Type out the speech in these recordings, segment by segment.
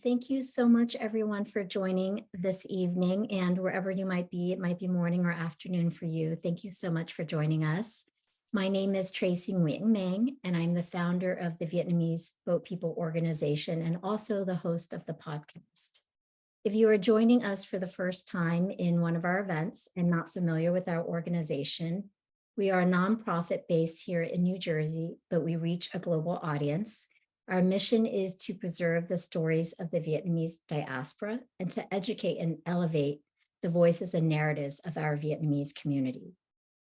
Thank you so much, everyone, for joining this evening. And wherever you might be, it might be morning or afternoon for you. Thank you so much for joining us. My name is Tracey Nguyen Mang, and I'm the founder of the Vietnamese Boat People organization and also the host of the podcast. If you are joining us for the first time in one of our events and not familiar with our organization, we are a nonprofit based here in New Jersey, but we reach a global audience. Our mission is to preserve the stories of the Vietnamese diaspora and to educate and elevate the voices and narratives of our Vietnamese community.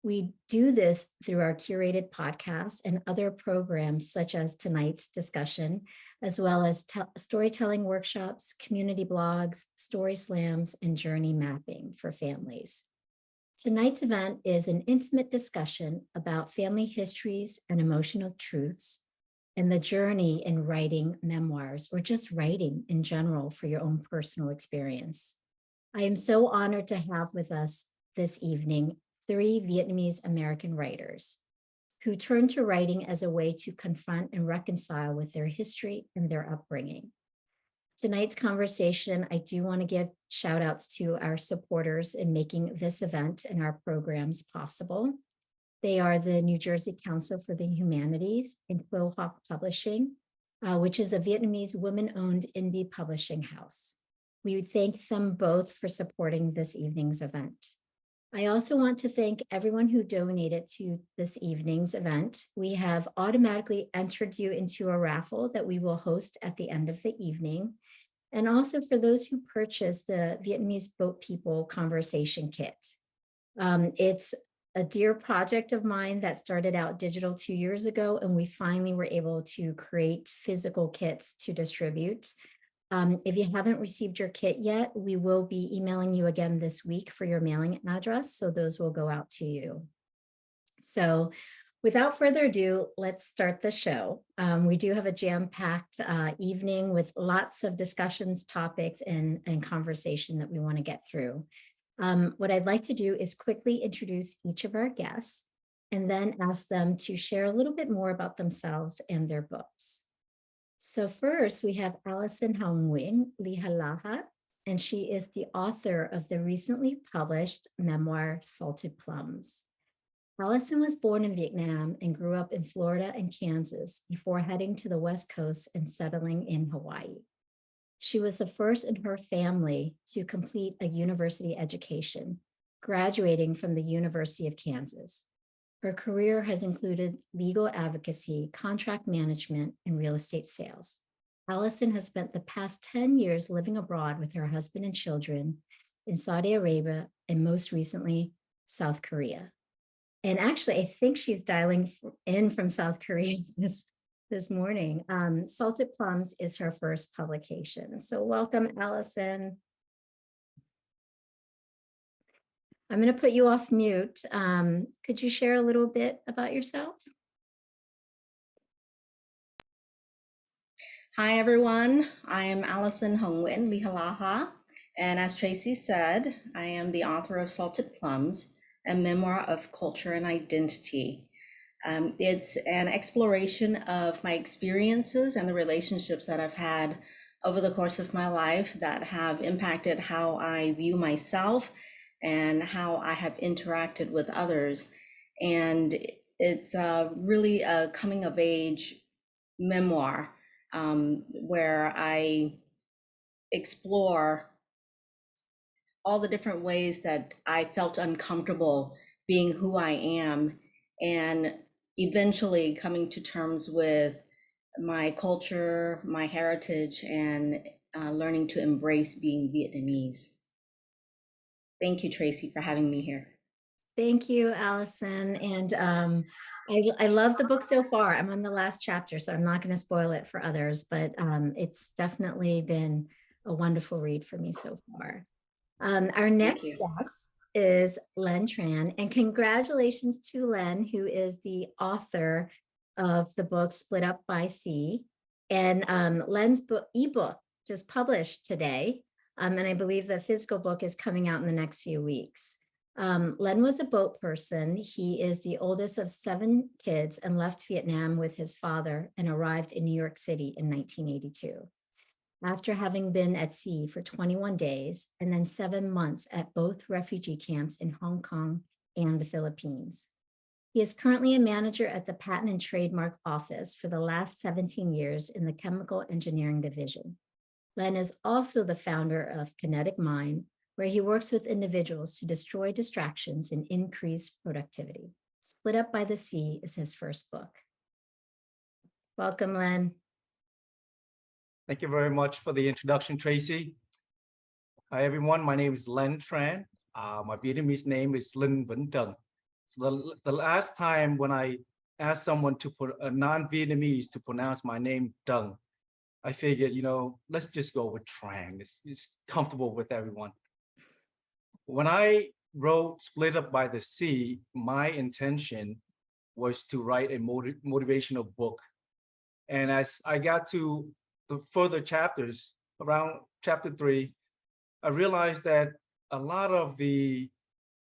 We do this through our curated podcasts and other programs such as tonight's discussion, as well as storytelling workshops, community blogs, story slams, and journey mapping for families. Tonight's event is an intimate discussion about family histories and emotional truths, and the journey in writing memoirs or just writing in general for your own personal experience. I am so honored to have with us this evening 3 Vietnamese American writers who turned to writing as a way to confront and reconcile with their history and their upbringing. Tonight's conversation, I do want to give shout outs to our supporters in making this event and our programs possible. They are the New Jersey Council for the Humanities and Quill Publishing, which is a Vietnamese women-owned indie publishing house. We would thank them both for supporting this evening's event. I also want to thank everyone who donated to this evening's event. We have automatically entered you into a raffle that we will host at the end of the evening. And also for those who purchased the Vietnamese Boat People Conversation Kit. It's a dear project of mine that started out digital 2 years ago, and we finally were able to create physical kits to distribute. If you haven't received your kit yet, we will be emailing you again this week for your mailing address, so those will go out to you. So without further ado, let's start the show. We do have a jam-packed evening with lots of discussions, topics, and conversation that we want to get through. What I'd like to do is quickly introduce each of our guests and then ask them to share a little bit more about themselves and their books. So first, we have Alison Lihalakha, and she is the author of the recently published memoir, Salted Plums. Alison was born in Vietnam and grew up in Florida and Kansas before heading to the West Coast and settling in Hawaii. She was the first in her family to complete a university education, graduating from the University of Kansas. Her career has included legal advocacy, contract management, and real estate sales. Alison has spent the past 10 years living abroad with her husband and children in Saudi Arabia and most recently, South Korea. And actually, I think she's dialing in from South Korea this morning. Salted Plums is her first publication. So welcome, Alison. I'm going to put you off mute. Could you share a little bit about yourself? Hi, everyone. I am Alison Lihalakha, and as Tracey said, I am the author of Salted Plums, a memoir of culture and identity. It's an exploration of my experiences and the relationships that I've had over the course of my life that have impacted how I view myself and how I have interacted with others. And it's really a coming of age memoir where I explore all the different ways that I felt uncomfortable being who I am and eventually coming to terms with my culture, my heritage, and learning to embrace being Vietnamese. Thank you, Tracey, for having me here. Thank you, Alison. And I love the book so far. I'm on the last chapter, so I'm not going to spoil it for others, but it's definitely been a wonderful read for me so far. Our next guest is Len Tran, and congratulations to Len, who is the author of the book Split Up by Sea. And Len's ebook just published today, and I believe the physical book is coming out in the next few weeks. Len was a boat person. He is the oldest of 7 kids and left Vietnam with his father and arrived in New York City in 1982. after having been at sea for 21 days and then 7 months at both refugee camps in Hong Kong and the Philippines. He is currently a manager at the Patent and Trademark Office for the last 17 years in the Chemical Engineering Division. Len is also the founder of Kinetic Mind, where he works with individuals to destroy distractions and increase productivity. Split Up by the Sea is his first book. Welcome, Len. Thank you very much for the introduction, Tracy. Hi, everyone. My name is Len Tran. My Vietnamese name is Linh Vĩnh Trần. So the last time when I asked someone to put a non-Vietnamese to pronounce my name Trần, I figured, let's just go with Tran. It's comfortable with everyone. When I wrote Split Up by the Sea, my intention was to write a motivational book. And as I got to the further chapters, around chapter 3, I realized that a lot of the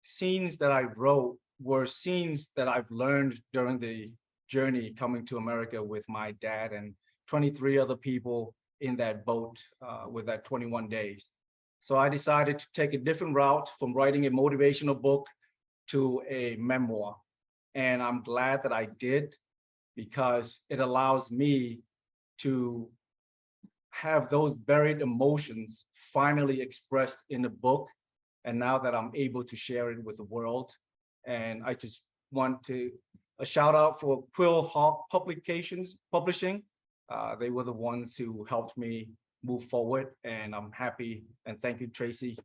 scenes that I wrote were scenes that I've learned during the journey coming to America with my dad and 23 other people in that boat with that 21 days. So I decided to take a different route from writing a motivational book to a memoir. And I'm glad that I did, because it allows me to have those buried emotions finally expressed in the book. And now that I'm able to share it with the world. And I just want to a shout out for Quill Publishing. They were the ones who helped me move forward, and I'm happy. And thank you, Tracy,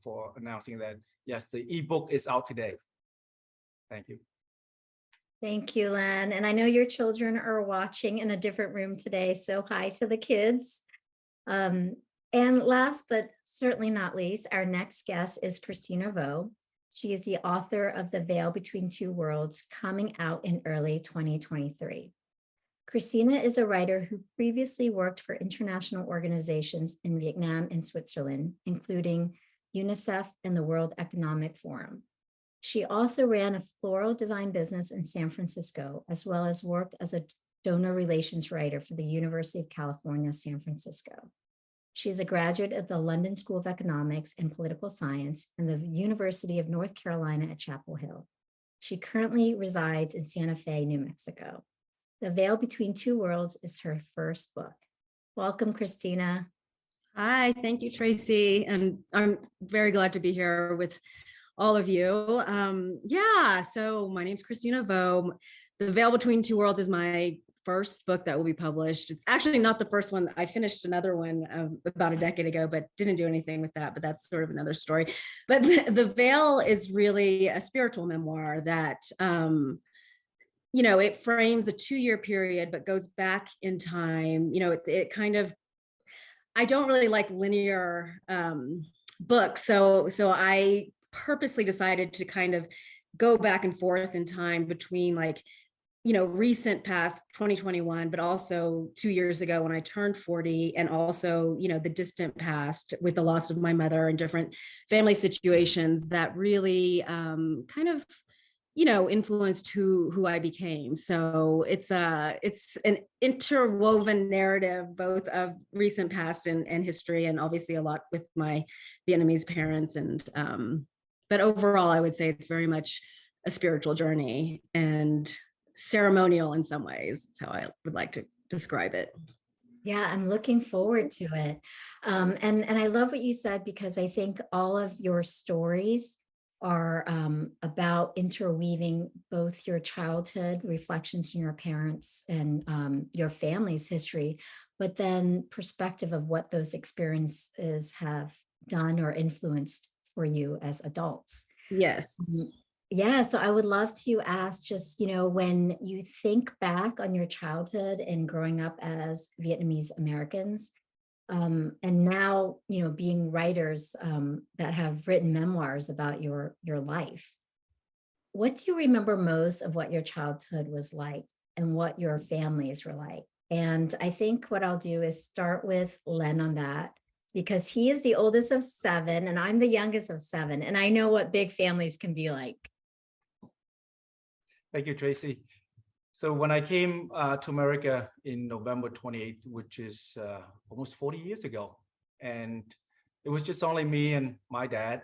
for announcing that, yes, the ebook is out today. Thank you. Thank you, Len. And I know your children are watching in a different room today, so hi to the kids. And last but certainly not least, our next guest is Christina Vo. She is the author of The Veil Between Two Worlds, coming out in early 2023. Christina is a writer who previously worked for international organizations in Vietnam and Switzerland, including UNICEF and the World Economic Forum. She also ran a floral design business in San Francisco, as well as worked as a donor relations writer for the University of California, San Francisco. She's a graduate of the London School of Economics and Political Science and the University of North Carolina at Chapel Hill. She currently resides in Santa Fe, New Mexico. The Veil Between Two Worlds is her first book. Welcome, Christina. Hi, thank you, Tracy. And I'm very glad to be here with all of you. So my name's Christina Vo. The Veil Between Two Worlds is my first book that will be published. It's actually not the first one. I finished another one about a decade ago, but didn't do anything with that, but that's sort of another story. But the Veil is really a spiritual memoir that, it frames a 2-year period, but goes back in time. It kind of, I don't really like linear books. So I purposely decided to kind of go back and forth in time between recent past 2021, but also 2 years ago when I turned 40, and also, the distant past with the loss of my mother and different family situations that really kind of, influenced who I became. So it's an interwoven narrative, both of recent past and history, and obviously a lot with my Vietnamese parents. And but overall, I would say it's very much a spiritual journey and ceremonial in some ways. That's how I would like to describe it. Yeah, I'm looking forward to it. And I love what you said, because I think all of your stories are about interweaving both your childhood reflections from your parents and your family's history, but then perspective of what those experiences have done or influenced for you as adults. Yes. Yeah, so I would love to ask, just, when you think back on your childhood and growing up as Vietnamese Americans, and now, being writers that have written memoirs about your life, what do you remember most of what your childhood was like and what your families were like? And I think what I'll do is start with Len on that, because he is the oldest of 7 and I'm the youngest of 7. And I know what big families can be like. Thank you, Tracy. So when I came to America in November 28th, which is almost 40 years ago, and it was just only me and my dad.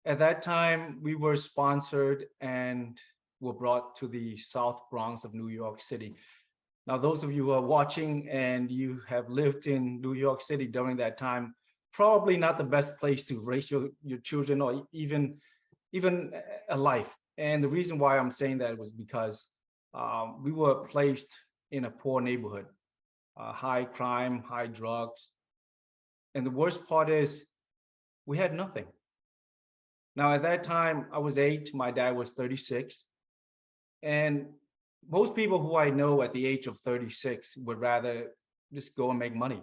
At that time, we were sponsored and were brought to the South Bronx of New York City. Now, those of you who are watching and you have lived in New York City during that time, probably not the best place to raise your children or even a life. And the reason why I'm saying that was because we were placed in a poor neighborhood, high crime, high drugs. And the worst part is we had nothing. Now, at that time, I was 8, my dad was 36. And most people who I know at the age of 36 would rather just go and make money.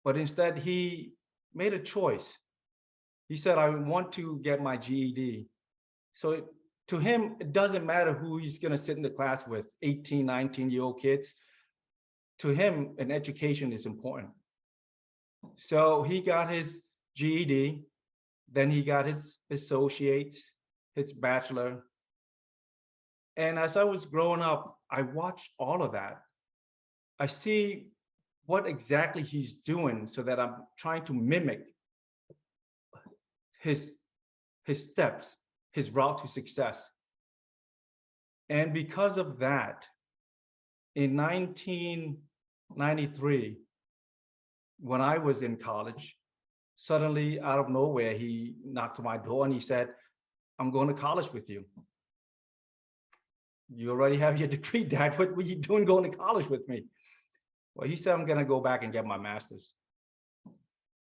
But instead, he made a choice. He said, I want to get my GED. So to him, it doesn't matter who he's going to sit in the class with, 18, 19-year-old kids. To him, an education is important. So he got his GED, then he got his associates, his bachelor. And as I was growing up, I watched all of that. I see what exactly he's doing so that I'm trying to mimic his steps, his route to success. And because of that, in 1993, when I was in college, suddenly out of nowhere, he knocked on my door and he said, I'm going to college with you. You already have your degree, Dad. What were you doing going to college with me? Well, he said, I'm going to go back and get my master's.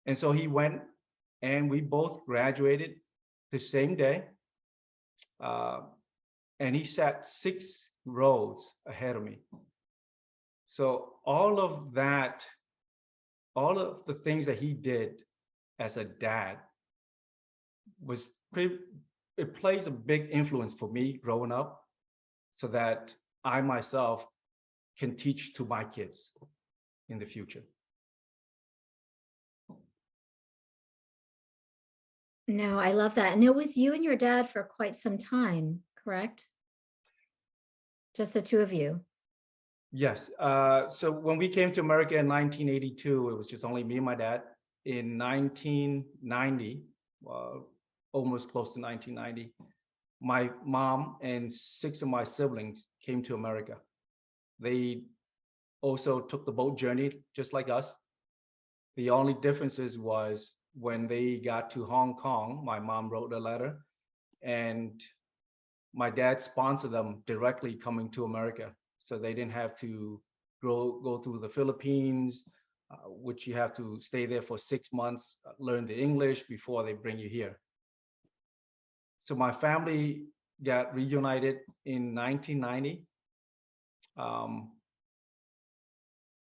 And so he went and we both graduated the same day. And he sat 6 rows ahead of me. So all of that, all of the things that he did as a dad was it plays a big influence for me growing up so that I myself can teach to my kids in the future. No, I love that. And it was you and your dad for quite some time, correct? Just the two of you. Yes. So when we came to America in 1982, it was just only me and my dad. In 1990, almost close to 1990, my mom and 6 of my siblings came to America. They also took the boat journey just like us. The only differences was when they got to Hong Kong, my mom wrote a letter and my dad sponsored them directly coming to America. So they didn't have to go through the Philippines, which you have to stay there for 6 months, learn the English before they bring you here. So my family got reunited in 1990.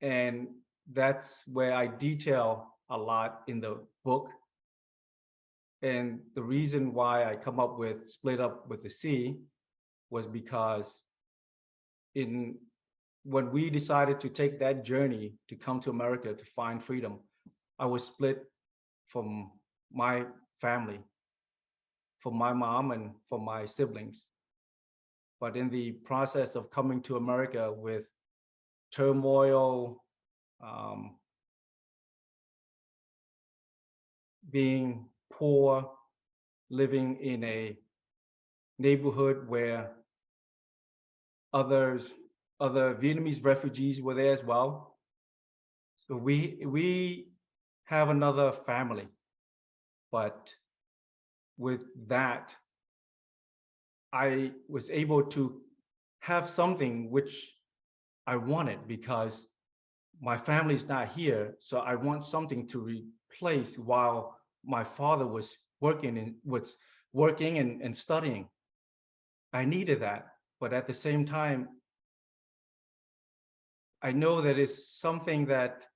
And that's where I detail a lot in the book. And the reason why I come up with Split Up with the Sea was because when we decided to take that journey to come to America to find freedom, I was split from my family, from my mom and from my siblings. But in the process of coming to America with turmoil, being poor, living in a neighborhood where other Vietnamese refugees were there as well. So we have another family, but with that, I was able to have something which I wanted because my family's not here. So I want something to replace while my father was working and studying. I needed that, but at the same time, I know that it's something that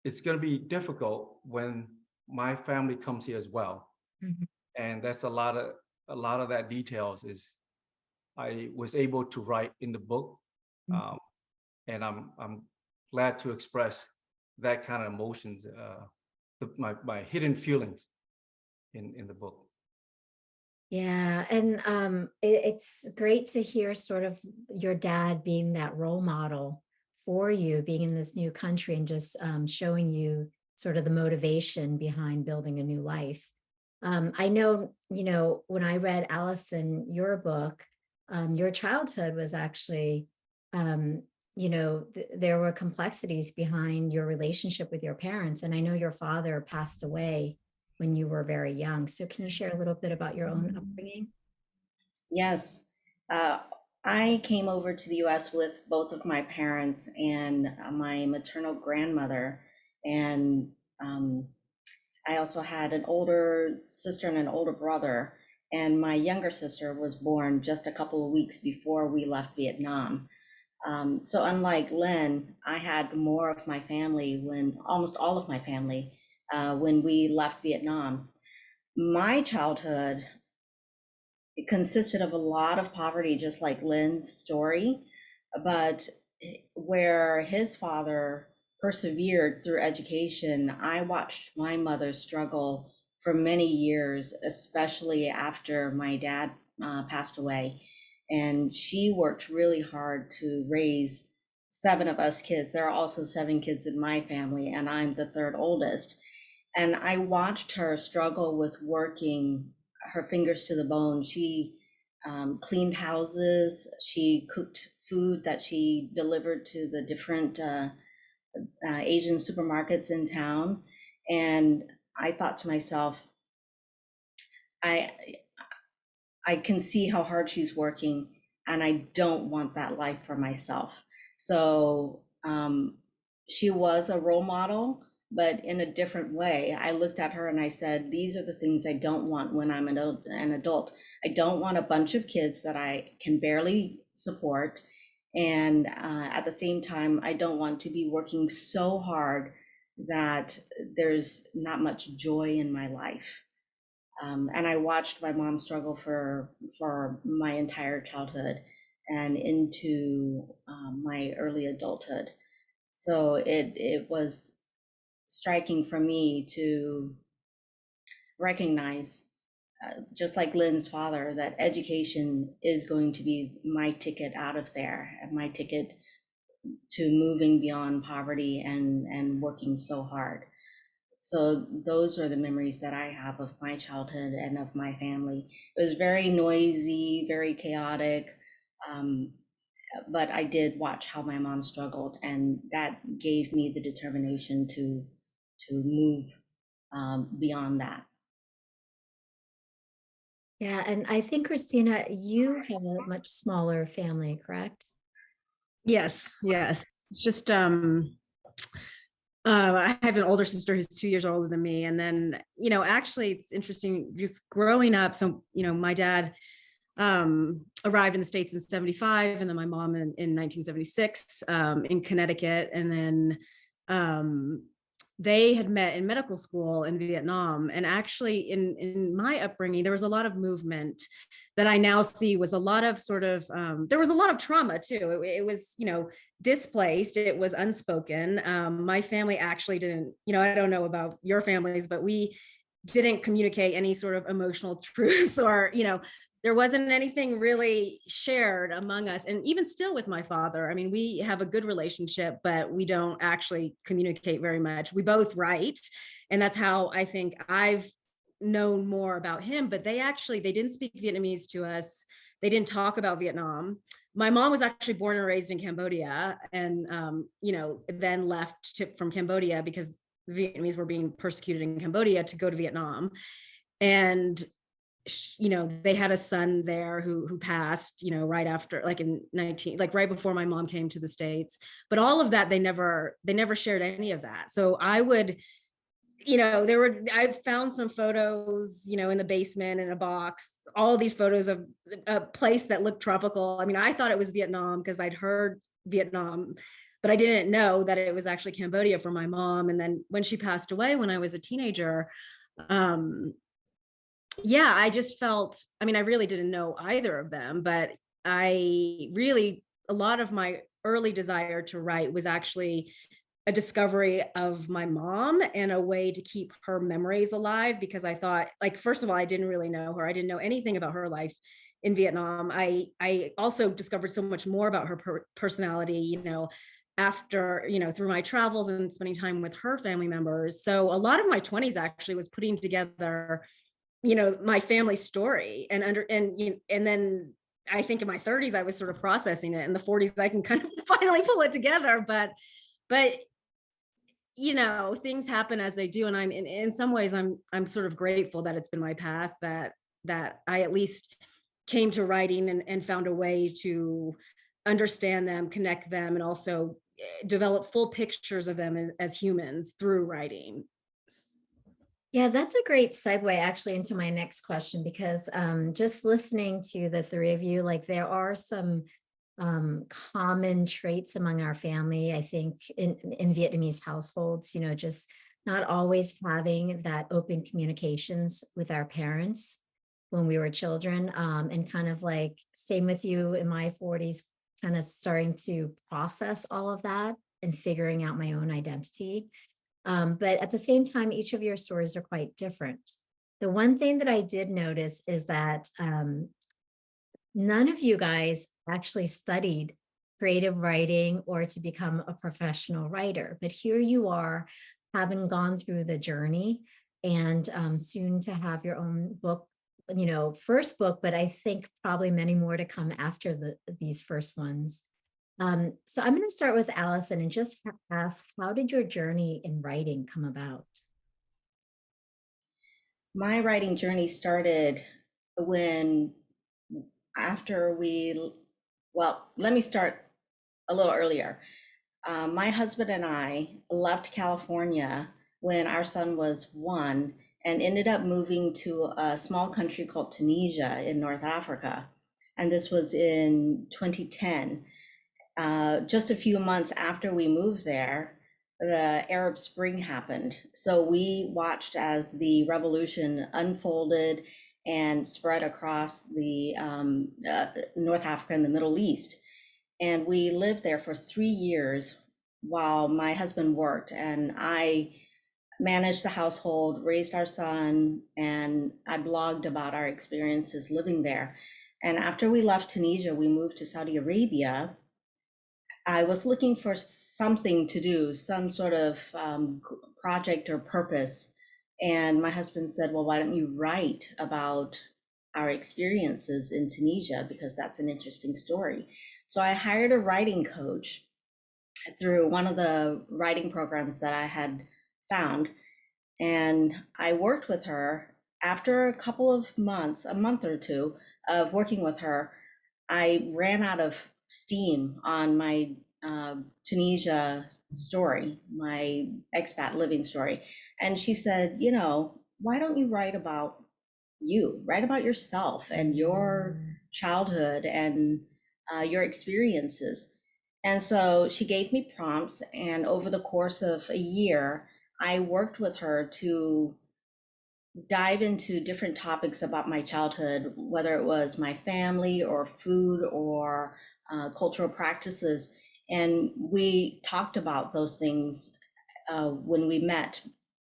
it's going to be difficult when my family comes here as well. Mm-hmm. And that's a lot of that details is I was able to write in the book. Mm-hmm. And I'm glad to express that kind of emotions, my hidden feelings in the book. Yeah, and it's great to hear sort of your dad being that role model for you, being in this new country and just showing you sort of the motivation behind building a new life. I know, when I read Alison, your book, your childhood was actually, there were complexities behind your relationship with your parents. And I know your father passed away when you were very young. So can you share a little bit about your own upbringing? Yes. Uh, I came over to the US with both of my parents and my maternal grandmother. And I also had an older sister and an older brother. And my younger sister was born just a couple of weeks before we left Vietnam. So unlike Len, I had more of my family almost all of my family, when we left Vietnam. My childhood, it consisted of a lot of poverty, just like Len's story, but where his father persevered through education, I watched my mother struggle for many years, especially after my dad passed away. And she worked really hard to raise seven of us kids. There are also seven kids in my family, and I'm the third oldest. And I watched her struggle with working her fingers to the bone. She cleaned houses, she cooked food that she delivered to the different Asian supermarkets in town. And I thought to myself, I I can see how hard she's working, and I don't want that life for myself. So she was a role model, but in a different way. I looked at her and I said, these are the things I don't want when I'm an adult. I don't want a bunch of kids that I can barely support. And at the same time, I don't want to be working so hard that there's not much joy in my life. And I watched my mom struggle for my entire childhood and into my early adulthood. So it was striking for me to recognize, just like Lynn's father, that education is going to be my ticket out of there, and my ticket to moving beyond poverty and working so hard. So those are the memories that I have of my childhood and of my family. It was very noisy, very chaotic, um, but I did watch how my mom struggled, and that gave me the determination to move beyond that. Yeah, and I think Christina, you have a much smaller family, correct? Yes, yes. It's just I have an older sister who's 2 years older than me. And then, actually it's interesting just growing up. So, my dad arrived in the States in 75, and then my mom in 1976 in Connecticut. And then they had met in medical school in Vietnam. And actually in my upbringing, there was a lot of movement that I now see was a lot of sort of, there was a lot of trauma too. It was, displaced, it was unspoken. My family actually didn't, I don't know about your families, but we didn't communicate any sort of emotional truths or, there wasn't anything really shared among us. And even still with my father, I mean, we have a good relationship, but we don't actually communicate very much. We both write. And that's how I think I've known more about him. But they didn't speak Vietnamese to us. They didn't talk about Vietnam. My mom was actually born and raised in Cambodia, and then left from Cambodia because the Vietnamese were being persecuted in Cambodia to go to Vietnam. And they had a son there who passed, right after, like in right before my mom came to the States. But all of that, they never shared any of that. So I would, I found some photos, in the basement in a box, all these photos of a place that looked tropical. I mean, I thought it was Vietnam because I'd heard Vietnam, but I didn't know that it was actually Cambodia for my mom. And then when she passed away, when I was a teenager, yeah, I just felt, I mean, I really didn't know either of them, but a lot of my early desire to write was actually a discovery of my mom and a way to keep her memories alive, because I thought, like, first of all, I didn't really know her. I didn't know anything about her life in Vietnam. I also discovered so much more about her personality, after, through my travels and spending time with her family members. So a lot of my 20s actually was putting together, my family story, and then I think in my 30s I was sort of processing it. In the 40s I can kind of finally pull it together, but things happen as they do, and I'm in some ways I'm sort of grateful that it's been my path, that I at least came to writing and found a way to understand them, connect them, and also develop full pictures of them as humans through writing. Yeah, that's a great segue actually into my next question, because just listening to the three of you, like there are some common traits among our family, I think, in Vietnamese households, just not always having that open communications with our parents when we were children, and kind of like same with you in my 40s, kind of starting to process all of that and figuring out my own identity. But at the same time, each of your stories are quite different. The one thing that I did notice is that none of you guys actually studied creative writing or to become a professional writer, but here you are, having gone through the journey, and soon to have your own book, first book, but I think probably many more to come after these first ones. So I'm going to start with Alison and just ask, how did your journey in writing come about? My writing journey started when let me start a little earlier. My husband and I left California when our son was 1 and ended up moving to a small country called Tunisia in North Africa. And this was in 2010. Just a few months after we moved there, the Arab Spring happened. So we watched as the revolution unfolded and spread across the North Africa and the Middle East. And we lived there for 3 years while my husband worked, and I managed the household, raised our son, and I blogged about our experiences living there. And after we left Tunisia, we moved to Saudi Arabia. I was looking for something to do, some sort of project or purpose. And my husband said, well, why don't you write about our experiences in Tunisia? Because that's an interesting story. So I hired a writing coach through one of the writing programs that I had found. And I worked with her. After a couple of months, a month or two of working with her, I ran out of steam on my Tunisia story, my expat living story. And she said, why don't you write about you? Write about yourself and your childhood and your experiences. And so she gave me prompts, and over the course of a year, I worked with her to dive into different topics about my childhood, whether it was my family or food or cultural practices. And we talked about those things when we met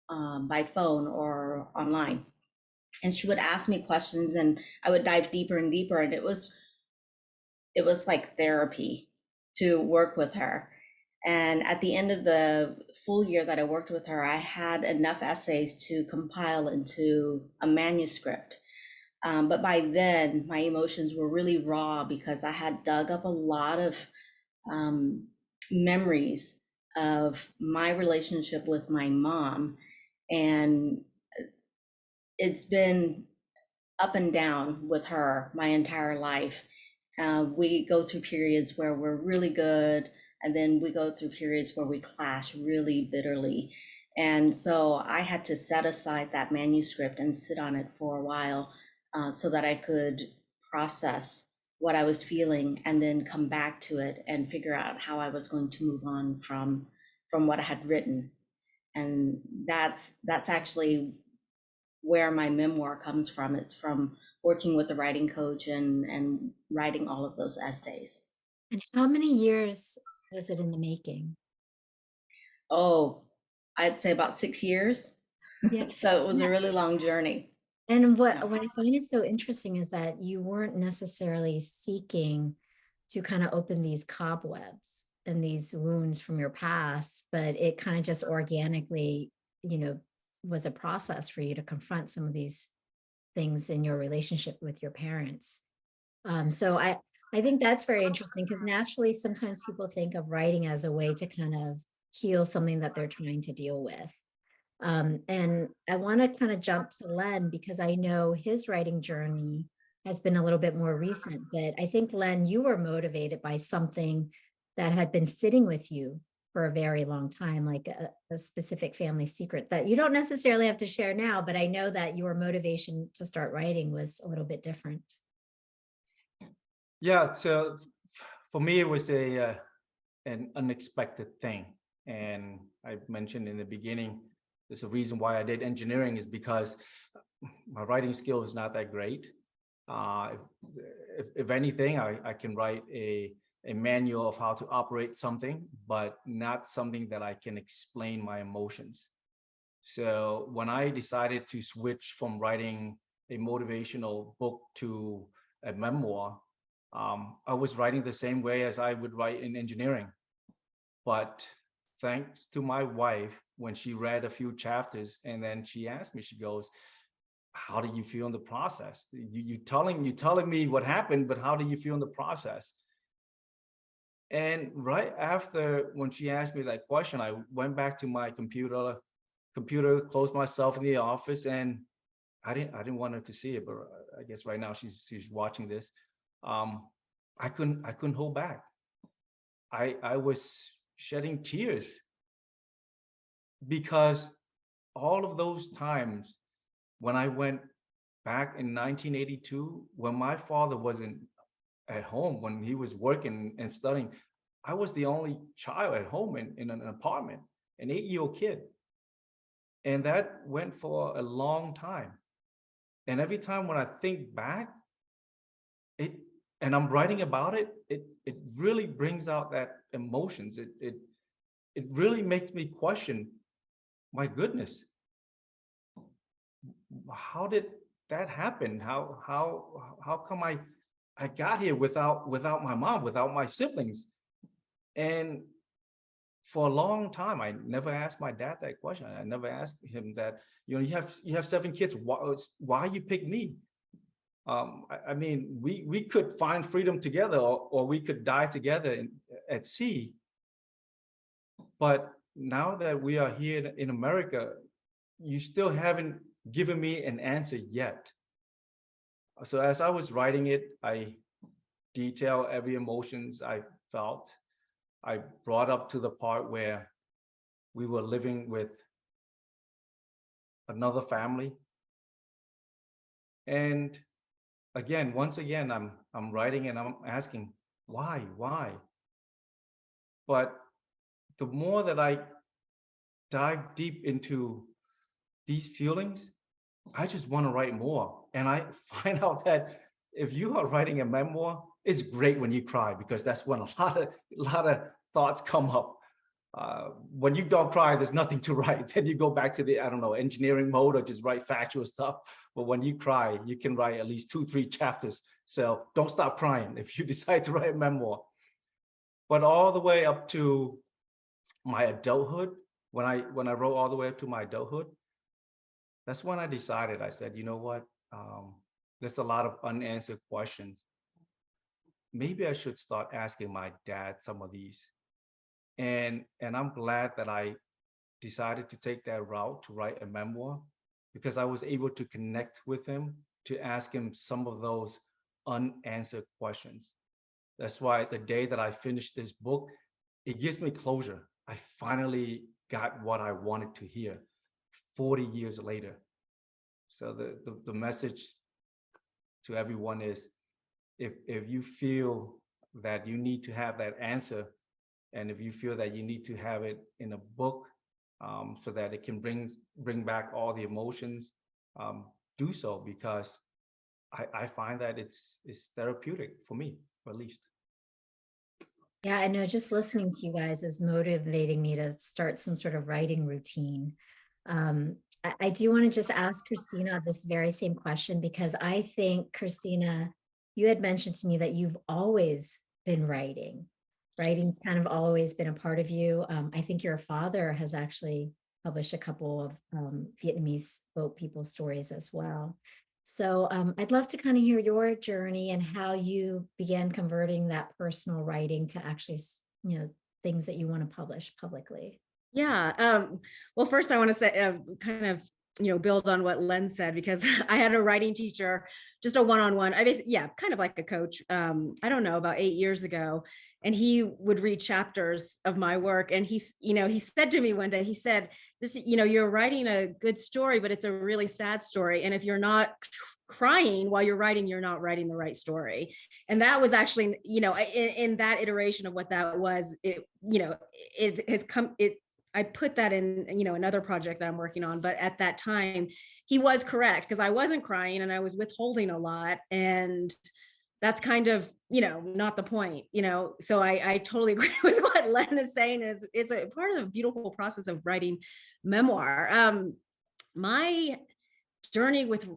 by phone or online. And she would ask me questions, and I would dive deeper and deeper. And it was like therapy to work with her. And at the end of the full year that I worked with her, I had enough essays to compile into a manuscript. But by then, my emotions were really raw because I had dug up a lot of memories of my relationship with my mom. And it's been up and down with her my entire life. We go through periods where we're really good, and then we go through periods where we clash really bitterly. And so I had to set aside that manuscript and sit on it for a while so that I could process what I was feeling and then come back to it and figure out how I was going to move on from what I had written. And that's actually where my memoir comes from. It's from working with the writing coach and writing all of those essays. And how many years was it in the making? Oh, I'd say about 6 years. Yeah. So it was Yeah. a really long journey. And Yeah. what I find is so interesting is that you weren't necessarily seeking to kind of open these cobwebs and these wounds from your past, but it kind of just organically, you know, was a process for you to confront some of these things in your relationship with your parents. So I think that's very interesting because naturally sometimes people think of writing as a way to kind of heal something that they're trying to deal with. And I want to kind of jump to Len because I know his writing journey has been a little bit more recent, but I think Len, you were motivated by something that had been sitting with you for a very long time, like a specific family secret that you don't necessarily have to share now, but I know that your motivation to start writing was a little bit different. Yeah, so for me, it was an unexpected thing. And I mentioned in the beginning, there's a reason why I did engineering is because my writing skill is not that great. Uh, if anything, I can write a manual of how to operate something, but not something that I can explain my emotions. So when I decided to switch from writing a motivational book to a memoir, I was writing the same way as I would write in engineering. But thanks to my wife, when she read a few chapters and then she asked me, she goes, how do you feel in the process? You telling me what happened, but how do you feel in the process? And right after when she asked me that question, I went back to my computer, closed myself in the office, and I didn't want her to see it, but I guess right now she's watching this. Um, I couldn't hold back. I was shedding tears because all of those times when I went back in 1982, when my father wasn't at home, when he was working and studying, I was the only child at home in an apartment, an 8-year-old kid. And that went for a long time. And every time when I think back, it and I'm writing about it, it really brings out that emotions. It really makes me question, my goodness, how did that happen? How come I got here without my mom, without my siblings? And for a long time, I never asked my dad that question. I never asked him that, you have 7 kids. Why you pick me? I mean, we could find freedom together, or we could die together at sea. But now that we are here in America, you still haven't given me an answer yet. So as I was writing it, I detail every emotions I felt. I brought up to the part where we were living with another family. And again, once again, I'm writing and I'm asking, why? But the more that I dive deep into these feelings, I just want to write more. And I find out that if you are writing a memoir, it's great when you cry, because that's when a lot of thoughts come up. When you don't cry, there's nothing to write. Then you go back to the, I don't know, engineering mode, or just write factual stuff. But when you cry, you can write at least 2-3 chapters. So don't stop crying if you decide to write a memoir. But all the way up to my adulthood, when I wrote all the way up to my adulthood, that's when I decided, I said, you know what? There's a lot of unanswered questions. Maybe I should start asking my dad some of these. And I'm glad that I decided to take that route to write a memoir, because I was able to connect with him, to ask him some of those unanswered questions. That's why the day that I finished this book, it gives me closure. I finally got what I wanted to hear 40 years later. So the message to everyone is, if you feel that you need to have that answer, and if you feel that you need to have it in a book, so that it can bring back all the emotions, do so, because I find that it's therapeutic for me, at least. Yeah, I know just listening to you guys is motivating me to start some sort of writing routine. I do want to just ask Christina this very same question because I think, Christina, you had mentioned to me that you've always been writing. Writing's kind of always been a part of you. I think your father has actually published a couple of Vietnamese boat people stories as well. So I'd love to kind of hear your journey and how you began converting that personal writing to actually, things that you want to publish publicly. Yeah. Well, first I want to say, kind of, build on what Len said, because I had a writing teacher, just a one-on-one. I basically, yeah, kind of like a coach. I don't know, about 8 years ago, and he would read chapters of my work. And he said to me one day, he said, "This, you're writing a good story, but it's a really sad story. And if you're not crying while you're writing, you're not writing the right story." And that was actually, in that iteration of what that was, it has come, I put that in, another project that I'm working on. But at that time, he was correct, because I wasn't crying and I was withholding a lot. And that's kind of, not the point, So I totally agree with what Len is saying. Is it's a part of the beautiful process of writing memoir. My journey with,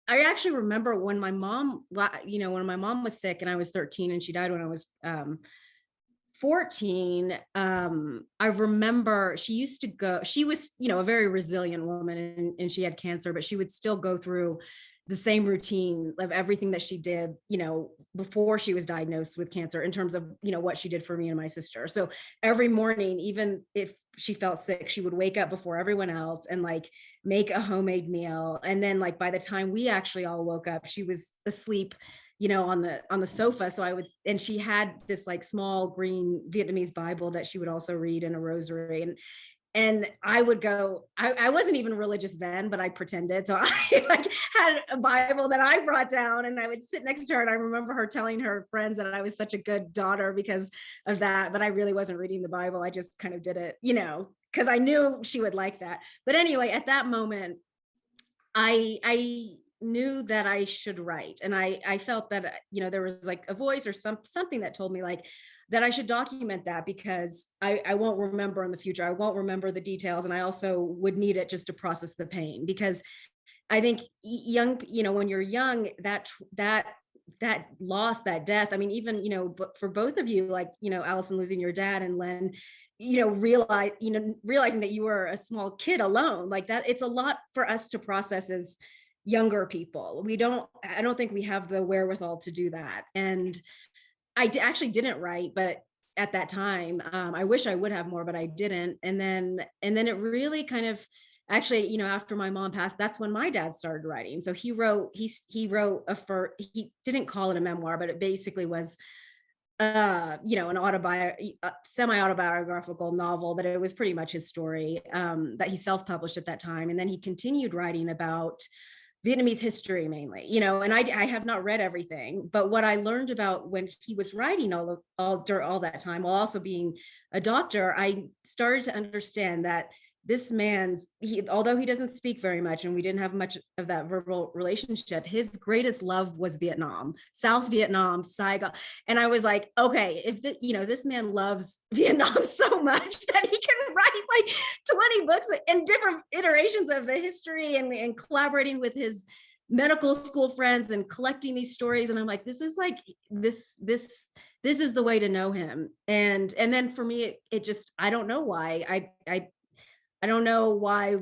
I actually remember when my mom, when my mom was sick and I was 13 and she died when I was 14. I remember she used to go, she was, a very resilient woman, and she had cancer, but she would still go through the same routine of everything that she did, before she was diagnosed with cancer, in terms of, what she did for me and my sister. So every morning, even if she felt sick, she would wake up before everyone else and like make a homemade meal. And then like by the time we actually all woke up, she was asleep, on the sofa. So and she had this like small green Vietnamese Bible that she would also read, in a rosary. And I would go, I wasn't even religious then, but I pretended. So I like had a Bible that I brought down, and I would sit next to her. And I remember her telling her friends that I was such a good daughter because of that, but I really wasn't reading the Bible. I just kind of did it, because I knew she would like that. But anyway, at that moment, I knew that I should write. And I felt that, there was like a voice or something that told me like that I should document that, because I won't remember in the future. I won't remember the details. And I also would need it just to process the pain, because I think young, when you're young, that loss, that death, I mean, even, but for both of you, like, Alison losing your dad, and Len, realizing that you were a small kid alone, like that, it's a lot for us to process as younger people. I don't think we have the wherewithal to do that. And I actually didn't write, but at that time, I wish I would have more, but I didn't. And then it really kind of, actually, after my mom passed, that's when my dad started writing. So he wrote he didn't call it a memoir, but it basically was an semi-autobiographical novel, but it was pretty much his story, that he self-published at that time. And then he continued writing about Vietnamese history mainly, and I have not read everything, but what I learned about when he was writing all that time, while also being a doctor, I started to understand that this although he doesn't speak very much, and we didn't have much of that verbal relationship, his greatest love was Vietnam, South Vietnam, Saigon. And I was like, okay, if this man loves Vietnam so much that he can write like 20 books and different iterations of the history, and collaborating with his medical school friends and collecting these stories. And I'm like, this is like, this is the way to know him. And then for me, it just, I don't know why I don't know why,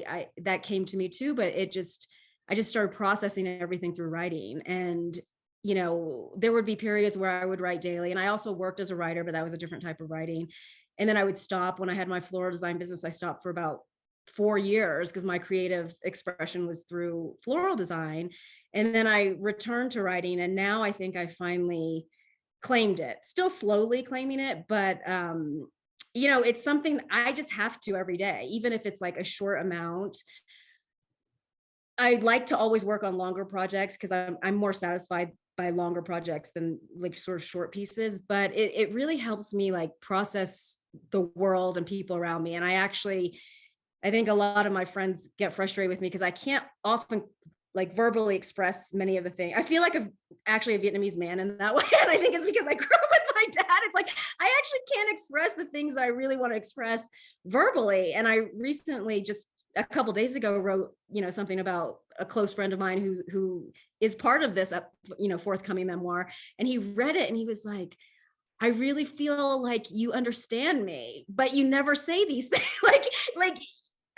I that came to me too, but I just started processing everything through writing. And, there would be periods where I would write daily, and I also worked as a writer, but that was a different type of writing. And then I would stop. When I had my floral design business, I stopped for about 4 years because my creative expression was through floral design. And then I returned to writing, and now I think I finally claimed it, still slowly claiming it, but it's something I just have to every day, even if it's like a short amount. I like to always work on longer projects because I'm more satisfied by longer projects than like sort of short pieces, but it really helps me like process the world and people around me. And I think a lot of my friends get frustrated with me because I can't often like verbally express many of the things. I feel like actually a Vietnamese man in that way. And I think it's because I grew up with my dad. It's like, I actually can't express the things that I really want to express verbally. And I recently, just a couple days ago, wrote, something about a close friend of mine who is part of this, forthcoming memoir. And he read it and he was like, I really feel like you understand me, but you never say these things. like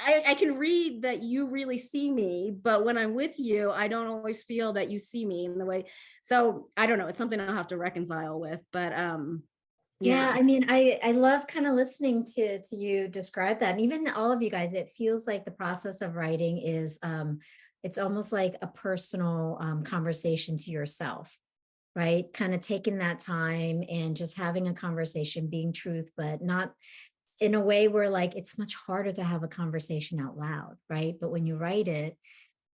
I can read that you really see me, but when I'm with you, I don't always feel that you see me in the way. So I don't know. It's something I'll have to reconcile with, but yeah, I mean, I love kind of listening to you describe that. And even all of you guys, it feels like the process of writing is it's almost like a personal conversation to yourself, right? Kind of taking that time and just having a conversation, being truth, but not in a way where like it's much harder to have a conversation out loud, right? But when you write it,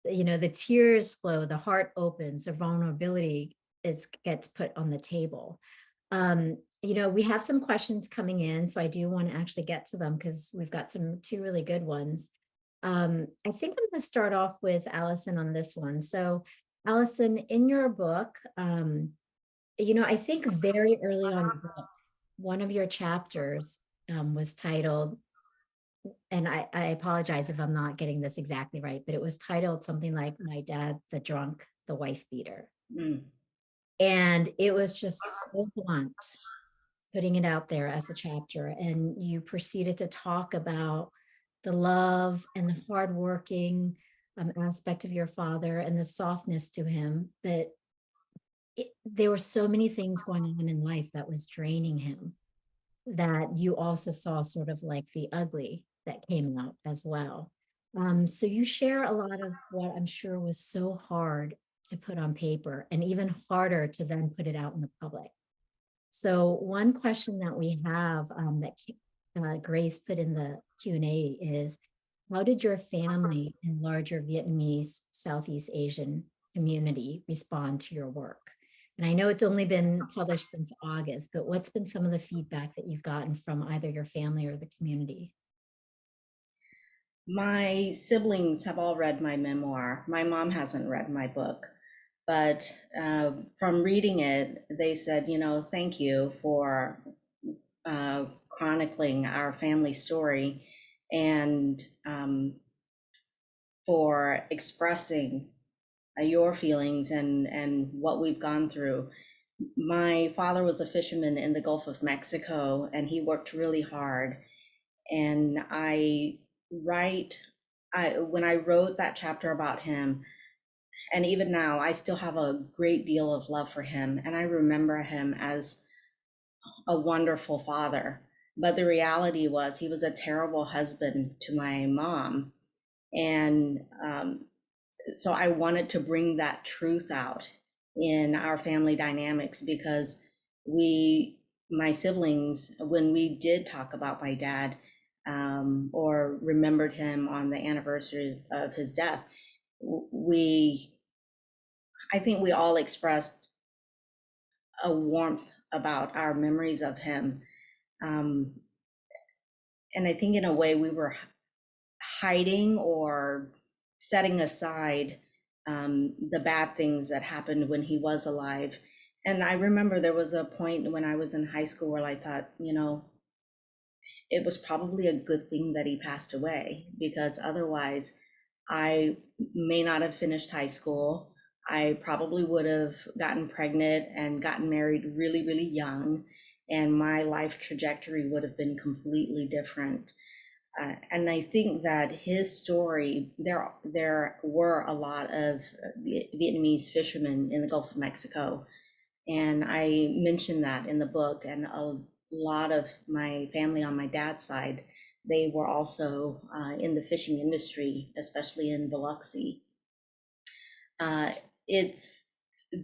the tears flow, the heart opens, the vulnerability gets put on the table. We have some questions coming in, so I do want to actually get to them because we've got two really good ones. I think I'm going to start off with Alison on this one. So Alison, in your book, I think very early on in the book, one of your chapters was titled, and I apologize if I'm not getting this exactly right, but it was titled something like "My Dad, the Drunk, the Wife Beater." Mm. And it was just so blunt, putting it out there as a chapter. And you proceeded to talk about the love and the hardworking aspect of your father and the softness to him. But there were so many things going on in life that was draining him, that you also saw sort of like the ugly that came out as well. So you share a lot of what I'm sure was so hard to put on paper and even harder to then put it out in the public. So one question that we have that Grace put in the Q&A is, how did your family and larger Vietnamese Southeast Asian community respond to your work? And I know it's only been published since August, but what's been some of the feedback that you've gotten from either your family or the community? My siblings have all read my memoir. My mom hasn't read my book, but from reading it, they said, thank you for chronicling our family story and for expressing your feelings and what we've gone through. My father was a fisherman in the Gulf of Mexico, and he worked really hard. And when I wrote that chapter about him, and even now, I still have a great deal of love for him, and I remember him as a wonderful father. But the reality was he was a terrible husband to my mom. And so I wanted to bring that truth out in our family dynamics, because my siblings, when we did talk about my dad or remembered him on the anniversary of his death, I think we all expressed a warmth about our memories of him. And I think in a way we were hiding or setting aside the bad things that happened when he was alive. And I remember there was a point when I was in high school where I thought, it was probably a good thing that he passed away, because otherwise I may not have finished high school. I probably would have gotten pregnant and gotten married really, really young, and my life trajectory would have been completely different. And I think that his story, there were a lot of Vietnamese fishermen in the Gulf of Mexico, and I mentioned that in the book. And a lot of my family on my dad's side, they were also in the fishing industry, especially in Biloxi. It's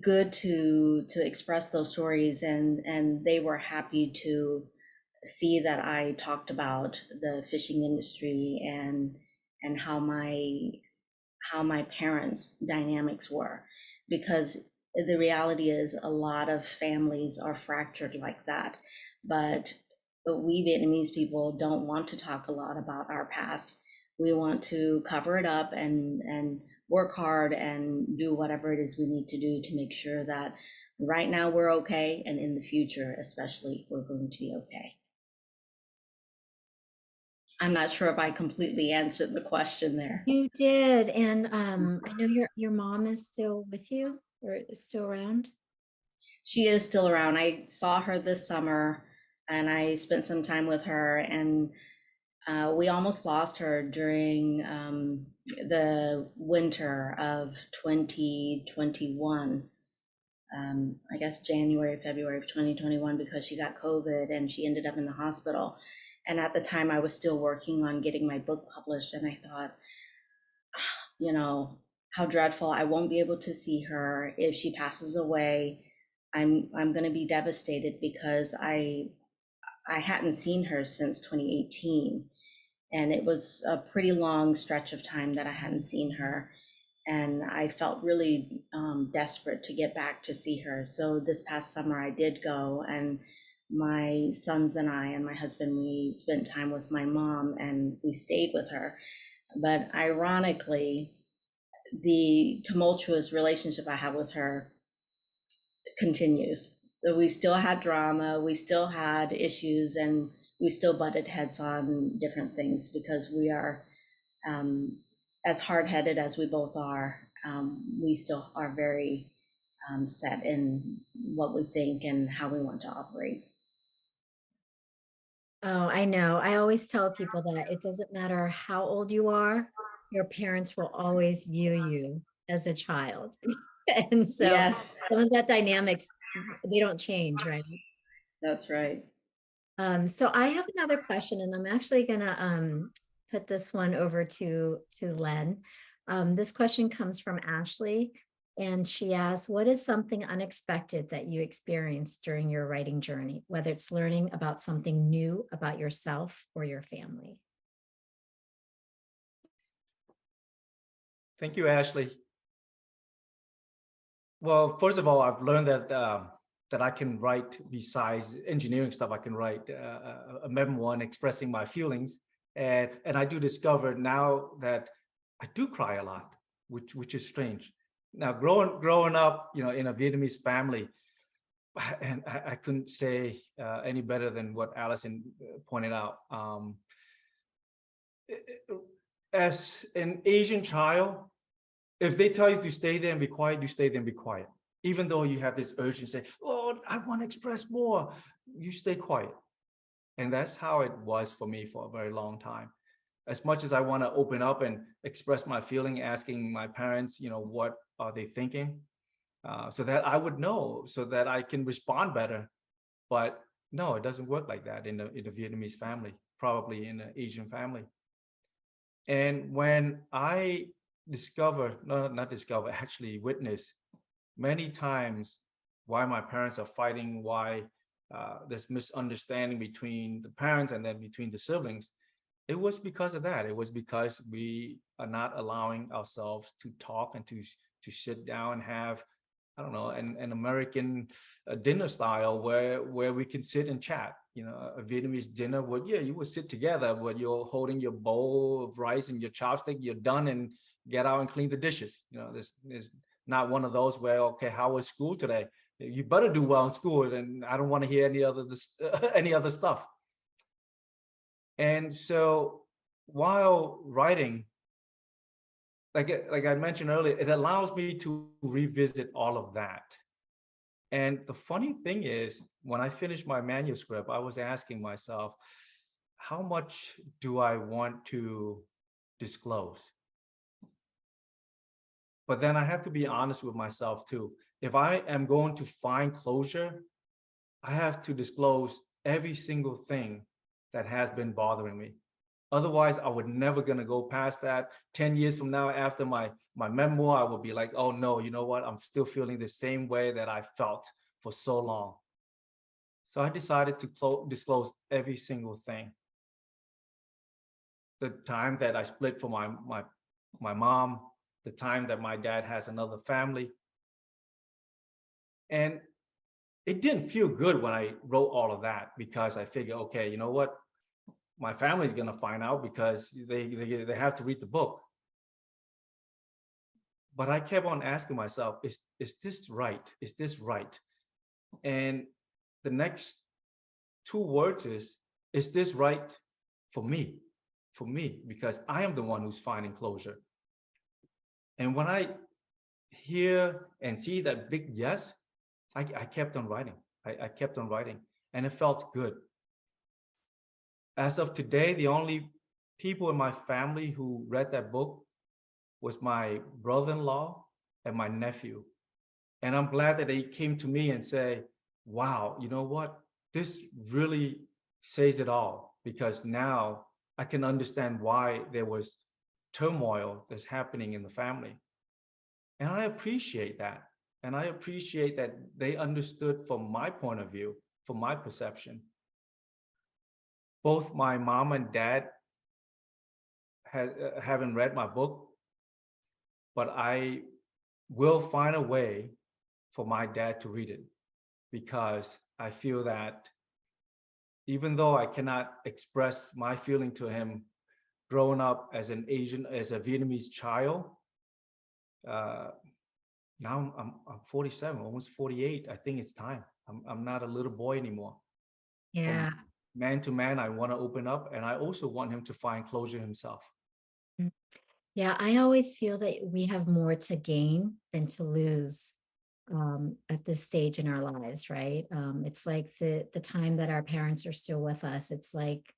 good to express those stories, and they were happy to see that I talked about the fishing industry and how my parents' dynamics were, because the reality is a lot of families are fractured like that. But we Vietnamese people don't want to talk a lot about our past. We want to cover it up and work hard and do whatever it is we need to do to make sure that right now we're okay, and in the future especially, we're going to be okay. I'm not sure if I completely answered the question there. You did, and I know your mom is still with you or is still around. She is still around. I saw her this summer and I spent some time with her, and we almost lost her during the winter of 2021. I guess January, February of 2021, because she got COVID and she ended up in the hospital. And at the time I was still working on getting my book published, and I thought, you know, how dreadful. I won't be able to see her. If she passes away, I'm going to be devastated, because I hadn't seen her since 2018, and it was a pretty long stretch of time that I hadn't seen her, and I felt really desperate to get back to see her. So this past summer I did go, and my sons and I and my husband, we spent time with my mom and we stayed with her. But ironically, the tumultuous relationship I have with her continues. So we still had drama, we still had issues, and we still butted heads on different things, because we are, as hard-headed as we both are, we still are very set in what we think and how we want to operate. Oh, I know. I always tell people that it doesn't matter how old you are, your parents will always view you as a child. And so Yes, some of that dynamics, they don't change, right? that's right. So I have another question, and I'm actually gonna put this one over to Len. This question comes from Ashley, and she asks, what is something unexpected that you experienced during your writing journey, whether it's learning about something new about yourself or your family? Thank you, Ashley. Well, first of all, I've learned that that I can write, besides engineering stuff, I can write a memoir and expressing my feelings. And I do discover now that I do cry a lot, which is strange. Now, growing up, you know, in a Vietnamese family, and I couldn't say any better than what Alison pointed out. As an Asian child, if they tell you to stay there and be quiet, you stay there and be quiet. Even though you have this urge to say, oh, I want to express more, you stay quiet. And that's how it was for me for a very long time. As much as I want to open up and express my feeling, asking my parents, you know, what are they thinking? So that I would know, so that I can respond better. But no, it doesn't work like that in a Vietnamese family, probably in an Asian family. And when I actually witness many times why my parents are fighting, why there's misunderstanding between the parents and then between the siblings, it was because of that. It was because we are not allowing ourselves to talk and to sit down and have, I don't know, an American dinner style where we can sit and chat. You know, a Vietnamese dinner would, yeah, you would sit together, but you're holding your bowl of rice and your chopstick, you're done, and get out and clean the dishes. You know, there's not one of those where, okay, how was school today? You better do well in school, and I don't want to hear any other stuff. And so while writing, like I mentioned earlier, it allows me to revisit all of that. And the funny thing is, when I finished my manuscript, I was asking myself, how much do I want to disclose? But then I have to be honest with myself too. If I am going to find closure, I have to disclose every single thing that has been bothering me. Otherwise, I would never gonna go past that. 10 years from now, after my memoir, I will be like, oh no, you know what? I'm still feeling the same way that I felt for so long. So I decided to disclose every single thing. The time that I split from my mom, the time that my dad has another family. And it didn't feel good when I wrote all of that, because I figured, okay, you know what? My family's gonna find out because they have to read the book. but I kept on asking myself, is this right? Is this right? And the next two words is this right for me? For me, because I am the one who's finding closure. And when I hear and see that big yes, I kept on writing. I kept on writing, and it felt good. As of today, the only people in my family who read that book was my brother-in-law and my nephew. And I'm glad that they came to me and say, wow, you know what? This really says it all, because now I can understand why there was turmoil that's happening in the family. And I appreciate that. And I appreciate that they understood from my point of view, from my perception. Both my mom and dad haven't read my book, but I will find a way for my dad to read it, because I feel that even though I cannot express my feeling to him growing up as an Asian, as a Vietnamese child, now I'm 47, almost 48. I think it's time. I'm not a little boy anymore. Yeah. From man to man, I want to open up, and I also want him to find closure himself. Yeah, I always feel that we have more to gain than to lose at this stage in our lives, right? It's like the time that our parents are still with us. It's like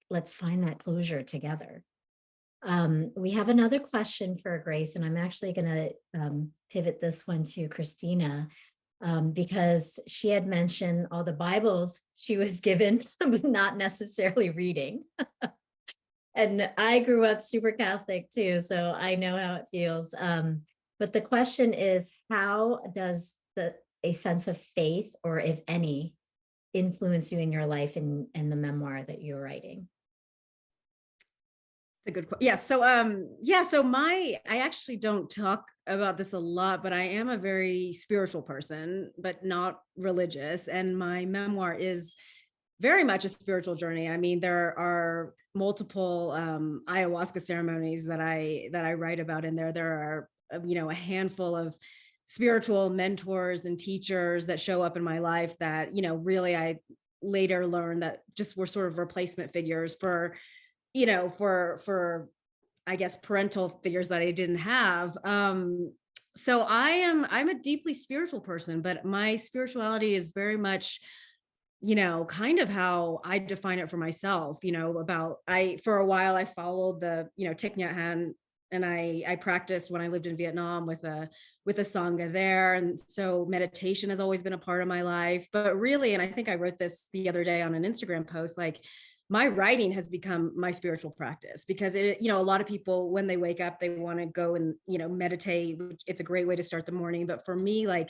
let's find that closure together. We have another question for Grace, and I'm actually going to pivot this one to Christina, because she had mentioned all the Bibles she was given, but not necessarily reading. And I grew up super Catholic too, so I know how it feels. But the question is, how does a sense of faith, or if any, influence you in your life and the memoir that you're writing? A good question. Yeah. So I actually don't talk about this a lot, but I am a very spiritual person, but not religious. And my memoir is very much a spiritual journey. I mean, there are multiple ayahuasca ceremonies that I write about in there. There are, a handful of spiritual mentors and teachers that show up in my life that, really I later learned that just were sort of replacement figures for I guess parental figures that I didn't have. So I'm a deeply spiritual person, but my spirituality is very much, kind of how I define it for myself. For a while I followed the, Thich Nhat Hanh, and I practiced when I lived in Vietnam with a Sangha there. And so meditation has always been a part of my life, but really, and I think I wrote this the other day on an Instagram post, like, my writing has become my spiritual practice, because a lot of people, when they wake up, they want to go and, meditate. It's a great way to start the morning. But for me, like,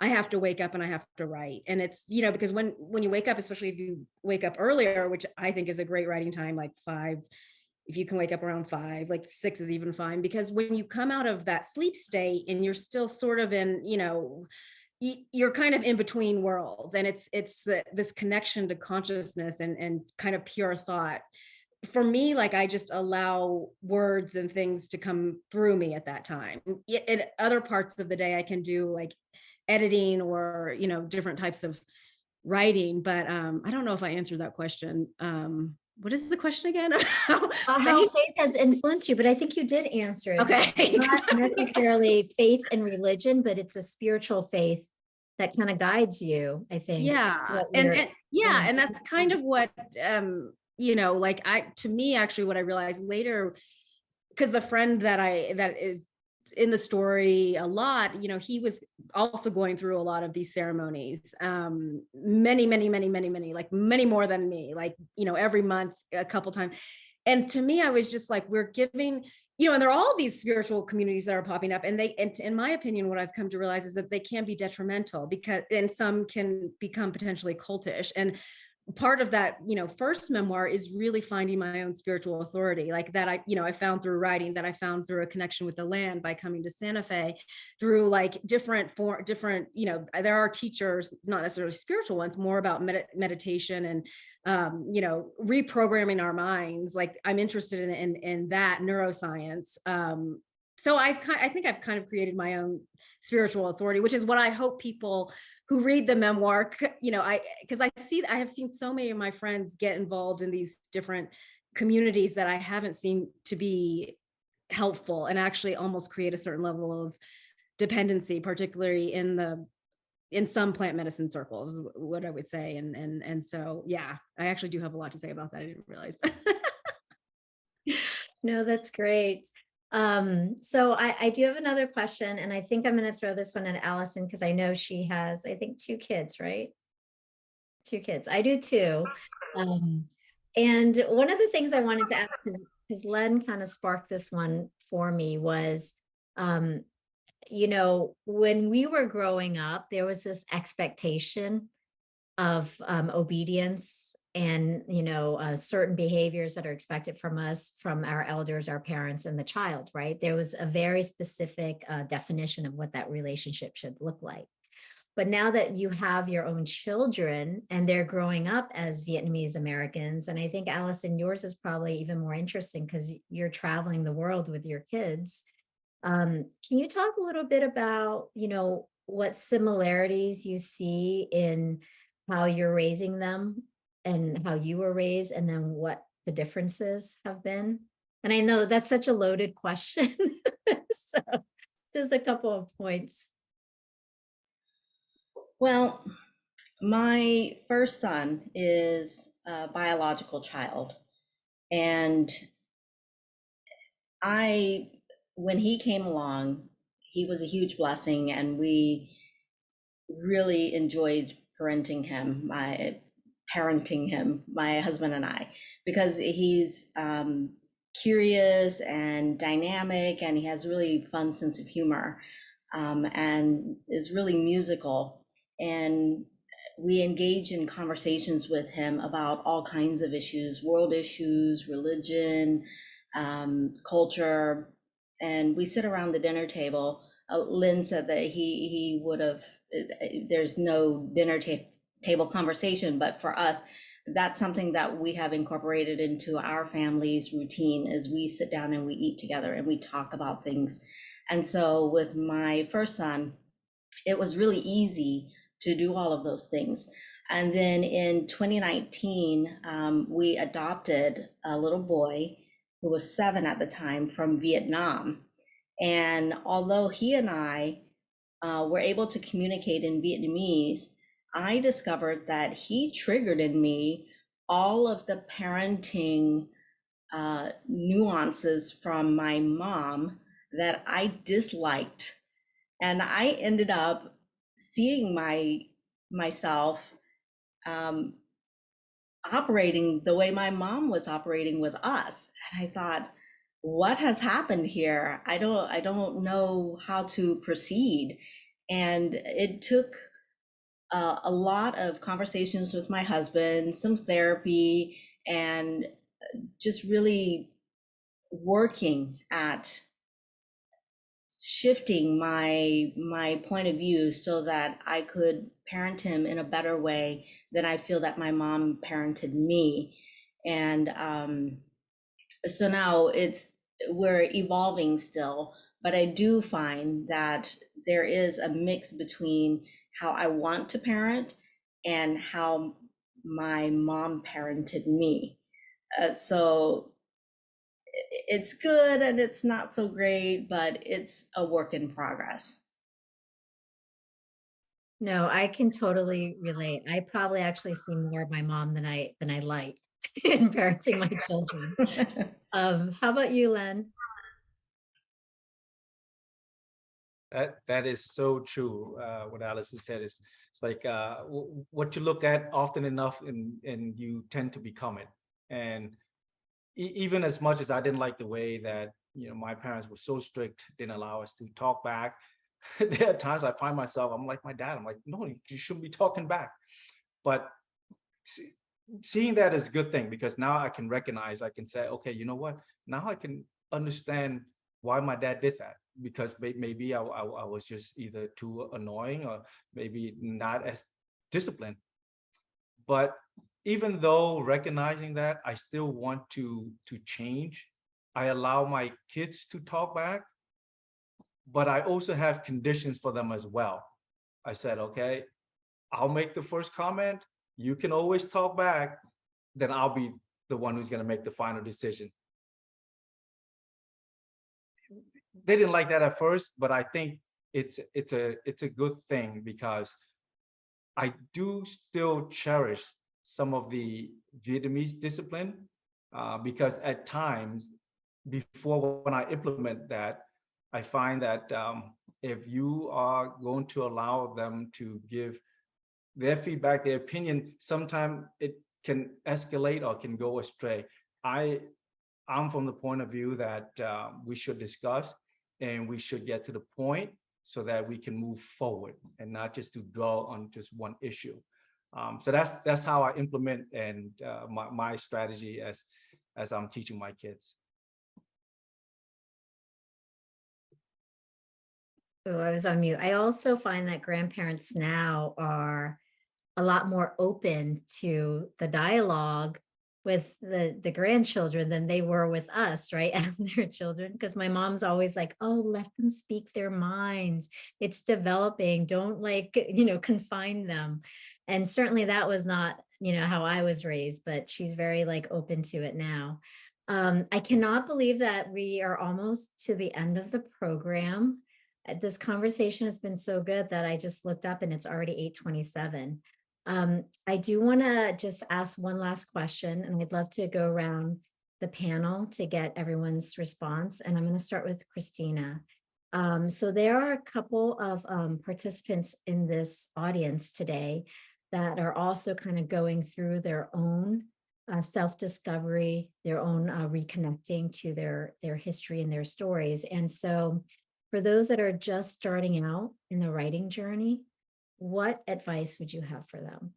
I have to wake up and I have to write. And it's, because when you wake up, especially if you wake up earlier, which I think is a great writing time, like 5, if you can wake up around 5, like 6 is even fine, because when you come out of that sleep state and you're still sort of in, you're kind of in between worlds, and it's this connection to consciousness and kind of pure thought. For me, like, I just allow words and things to come through me at that time. In other parts of the day, I can do like editing or, different types of writing. But I don't know if I answered that question. What is the question again? How faith has influenced you, but I think you did answer it. Okay. It's not necessarily faith in religion, but it's a spiritual faith that kind of guides you, I think. Yeah. And that's kind of what, to me, actually, what I realized later, because the friend that is in the story a lot, he was also going through a lot of these ceremonies, many, like many more than me, like, every month, a couple times. And to me, I was just like, we're giving, and there are all these spiritual communities that are popping up, and in my opinion, what I've come to realize is that they can be detrimental, and some can become potentially cultish. And part of that, first memoir is really finding my own spiritual authority, like that I found through writing, that I found through a connection with the land by coming to Santa Fe, through like different, there are teachers, not necessarily spiritual ones, more about meditation and, reprogramming our minds. Like, I'm interested in that neuroscience. so I think I've kind of created my own spiritual authority, which is what I hope people who read the memoir, because I have seen so many of my friends get involved in these different communities that I haven't seen to be helpful and actually almost create a certain level of dependency, particularly in some plant medicine circles, what I would say. And so, yeah, I actually do have a lot to say about that. I didn't realize. No, that's great. So I do have another question, and I think I'm going to throw this one at Alison because I know she has, I think, 2 kids, right? 2 kids. I do too. And one of the things I wanted to ask, because Len kind of sparked this one for me, was, when we were growing up, there was this expectation of obedience and certain behaviors that are expected from us, from our elders, our parents, and the child, right? There was a very specific definition of what that relationship should look like. But now that you have your own children and they're growing up as Vietnamese Americans, and I think, Alison, yours is probably even more interesting because you're traveling the world with your kids. Can you talk a little bit about, what similarities you see in how you're raising them and how you were raised, and then what the differences have been? And I know that's such a loaded question. So just a couple of points. Well, my first son is a biological child, and when he came along, he was a huge blessing, and we really enjoyed parenting him, my husband and I, because he's curious and dynamic, and he has really fun sense of humor, and is really musical. And we engage in conversations with him about all kinds of issues, world issues, religion, culture, and we sit around the dinner table. Len said that he would have, there's no table conversation, but for us, that's something that we have incorporated into our family's routine, is we sit down and we eat together and we talk about things. And so with my first son, it was really easy to do all of those things. And then in 2019, we adopted a little boy who was 7 at the time from Vietnam. And although he and I were able to communicate in Vietnamese, I discovered that he triggered in me all of the parenting nuances from my mom that I disliked. And I ended up seeing myself operating the way my mom was operating with us. And I thought, what has happened here? I don't know how to proceed. And it took a lot of conversations with my husband, some therapy, and just really working at shifting my point of view so that I could parent him in a better way than I feel that my mom parented me. And so now we're evolving still, but I do find that there is a mix between how I want to parent and how my mom parented me. So it's good and it's not so great, but it's a work in progress. No, I can totally relate. I probably actually see more of my mom than I like in parenting my children. How about you, Len? That is so true. What Alison said is, it's like what you look at often enough, and you tend to become it. And even as much as I didn't like the way that my parents were so strict, didn't allow us to talk back. There are times I find myself, I'm like my dad. I'm like, no, you shouldn't be talking back. But seeing that is a good thing, because now I can recognize, I can say, okay, you know what? Now I can understand why my dad did that, because maybe I was just either too annoying or maybe not as disciplined. But even though recognizing that, I still want to change. I allow my kids to talk back, but I also have conditions for them as well. I said, okay, I'll make the first comment. You can always talk back. Then I'll be the one who's going to make the final decision. They didn't like that at first, but I think it's a good thing, because I do still cherish some of the Vietnamese discipline, because at times before, when I implement that, I find that if you are going to allow them to give their feedback, their opinion, sometimes it can escalate or can go astray. I'm from the point of view that we should discuss and we should get to the point so that we can move forward and not just to dwell on just one issue. So that's how I implement and my strategy as I'm teaching my kids. Oh, I was on mute. I also find that grandparents now are a lot more open to the dialogue with the grandchildren than they were with us, right, as their children. Because my mom's always like, oh, let them speak their minds. It's developing. Don't confine them. And certainly that was not, how I was raised, but she's very open to it now. I cannot believe that we are almost to the end of the program. This conversation has been so good that I just looked up and it's already 8:27. I do want to just ask one last question, and I'd love to go around the panel to get everyone's response. And I'm going to start with Christina. So there are a couple of participants in this audience today that are also kind of going through their own self-discovery, their own reconnecting to their history and their stories. And so for those that are just starting out in the writing journey, what advice would you have for them?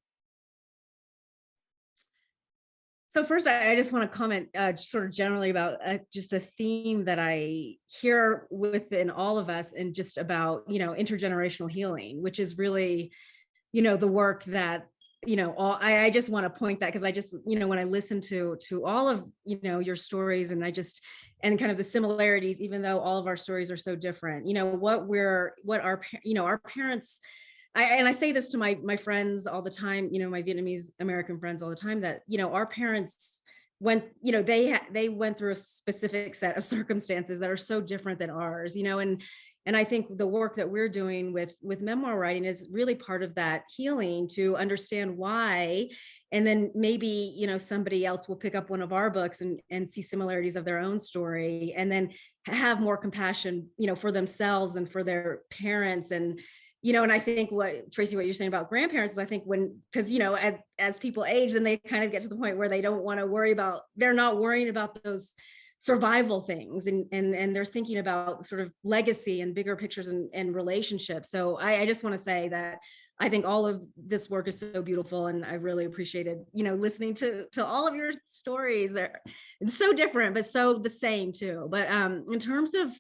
So first, I just want to comment sort of generally about just a theme that I hear within all of us, and just about, intergenerational healing, which is really, the work that, I just want to point that, because I just, when I listen to all of, your stories, and and kind of the similarities, even though all of our stories are so different, what our parents, I say this to my friends all the time, my Vietnamese American friends all the time, that, our parents went, they went through a specific set of circumstances that are so different than ours, and I think the work that we're doing with memoir writing is really part of that healing, to understand why. And then maybe, somebody else will pick up one of our books and see similarities of their own story, and then have more compassion, for themselves and for their parents. And and I think Tracey, what you're saying about grandparents is, I think because, as people age, then they kind of get to the point where they don't want to worry about, they're not worrying about those survival things, and they're thinking about sort of legacy and bigger pictures and relationships. So I just want to say that I think all of this work is so beautiful, and I really appreciated, listening to all of your stories. They're so different, but so the same too. But in terms of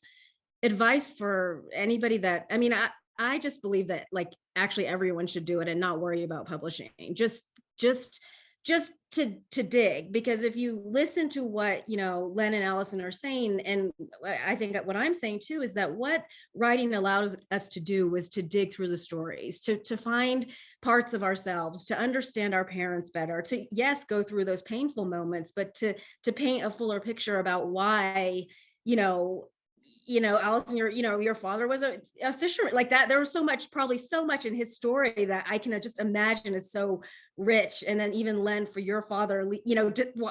advice for anybody that, I just believe that actually everyone should do it and not worry about publishing. Just to dig, because if you listen to what Len and Alison are saying, and I think that what I'm saying too is that what writing allows us to do was to dig through the stories, to find parts of ourselves, to understand our parents better, to go through those painful moments, but to paint a fuller picture about why Alison, your father was a fisherman, like that. There was probably so much in his story that I can just imagine is so rich. And then even Len, for your father,